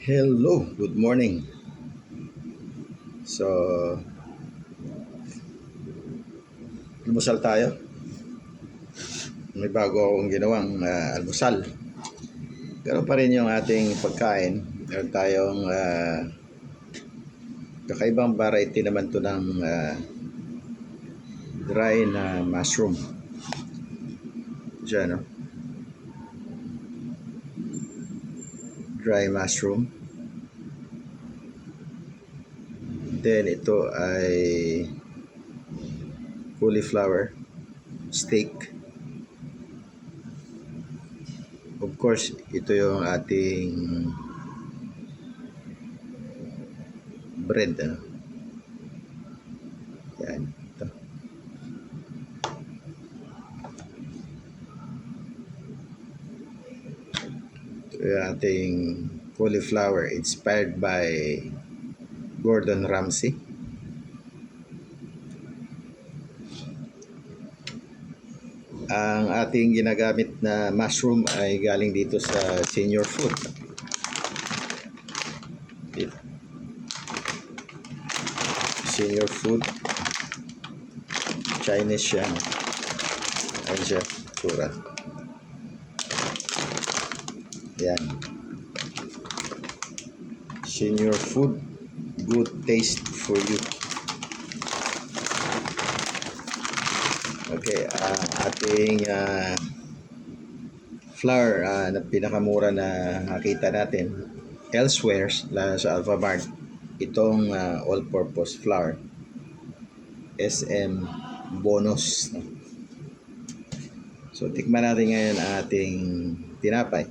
Hello, good morning. So, almusal tayo. May bago akong ginawang almusal. Ganun pa rin yung ating pagkain. Meron tayong kakaibang variety naman to ng dry na mushroom. Diyan, no? Dry mushroom. Then ito ay cauliflower steak. Of course, ito yung ating bread, ano? Yan, ito. Ito yung ating cauliflower inspired by Gordon Ramsay. Ang ating ginagamit na mushroom ay galing dito sa Senior Food. Senior Food. Chinese siya. Ayan siya. Tura. Yan. Senior Food. Good taste for you. Okay, ating flour na pinakamura na nakita natin elsewhere sa Alphamart, itong all-purpose flour SM Bonus. So tikman natin ngayon ang ating tinapay.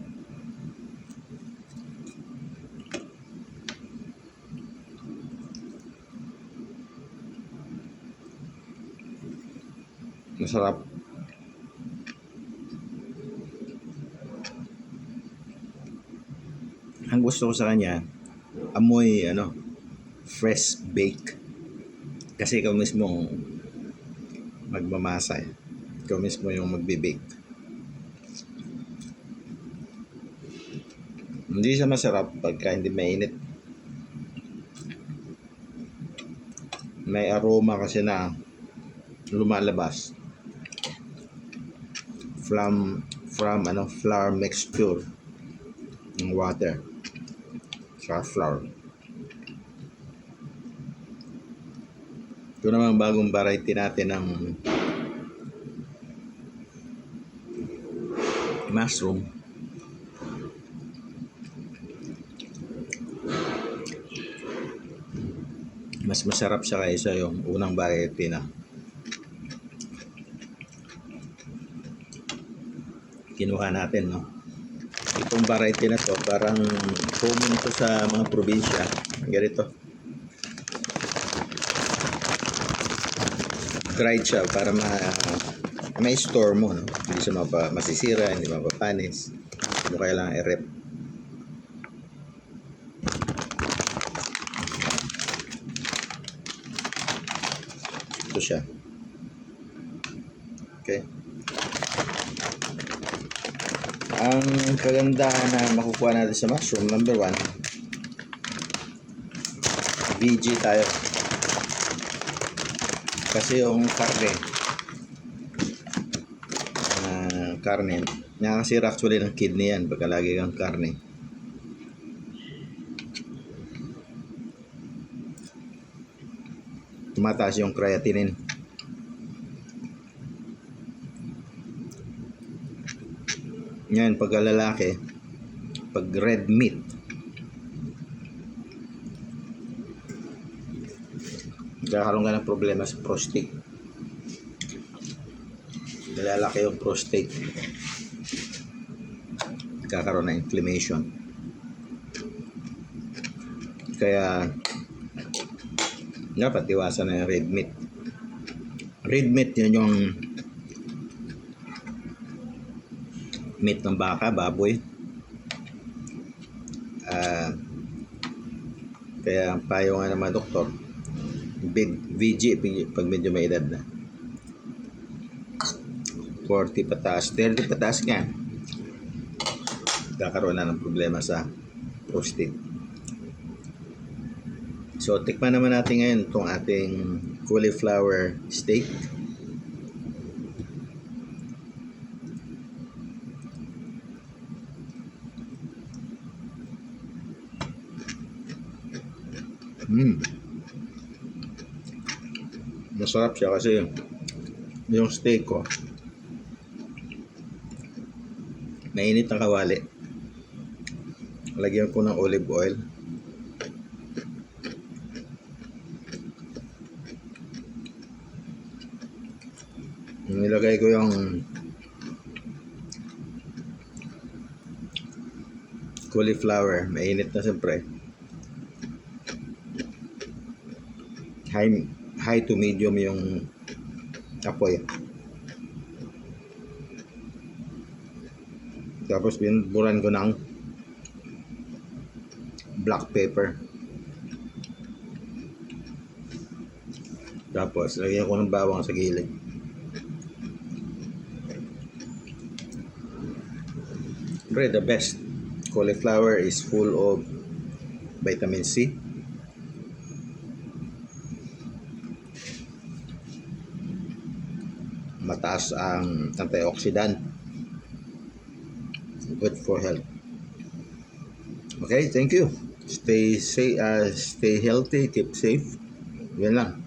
Masarap. Ang gusto ko sa kanya, amoy fresh bake. Kasi ikaw mismo magmamasa. Ikaw mismo yung magbe-bake. Hindi siya masarap pagka hindi mainit. May aroma kasi na lumalabas from flour mixture ng water sa flour. Ito naman bagong variety natin ng mushroom. Mas masarap siya kaysa yung unang variety na kinuha natin, no? Itong variety na to parang common to sa mga probinsya. Ganito. Dried siya para may store mo, no? Hindi siya masisira, hindi mapapanis. Hindi mo kailangan i-rep. Ito siya. Okay. Ang kagandahan na makukuha natin sa mushroom, number 1, VG tayo. Kasi yung karne, nakakasira actually ng kidney yan pagka lagi kang karne. Tumataas yung creatinine. Yan, pag lalaki, pag red meat, nagkakaroon ka ng problema sa prostate. Lalaki yung prostate, nagkakaroon ng inflammation. Kaya dapat iwasan na yung red meat. Red meat, yun yung meat ng baka, baboy. Kaya ang payo nga naman doktor, VG pag medyo may edad na 40 pataas, 30 pataas nga, kakaroon na ng problema sa prostate. So, tikman naman natin ngayon itong ating cauliflower steak. Masarap siya kasi yung steak ko, mainit ang kawali. Lagyan ko ng olive oil. Nilagay ko yung cauliflower. Mainit na siyempre. High to medium yung apoy. Tapos binburan ko ng black pepper. Tapos lagyan ko ng bawang sa gilid. Siyempre, the best. Cauliflower is full of vitamin C. Mataas ang antioxidant. Good for health. Okay, thank you. Stay safe, stay healthy, keep safe. Yan lang.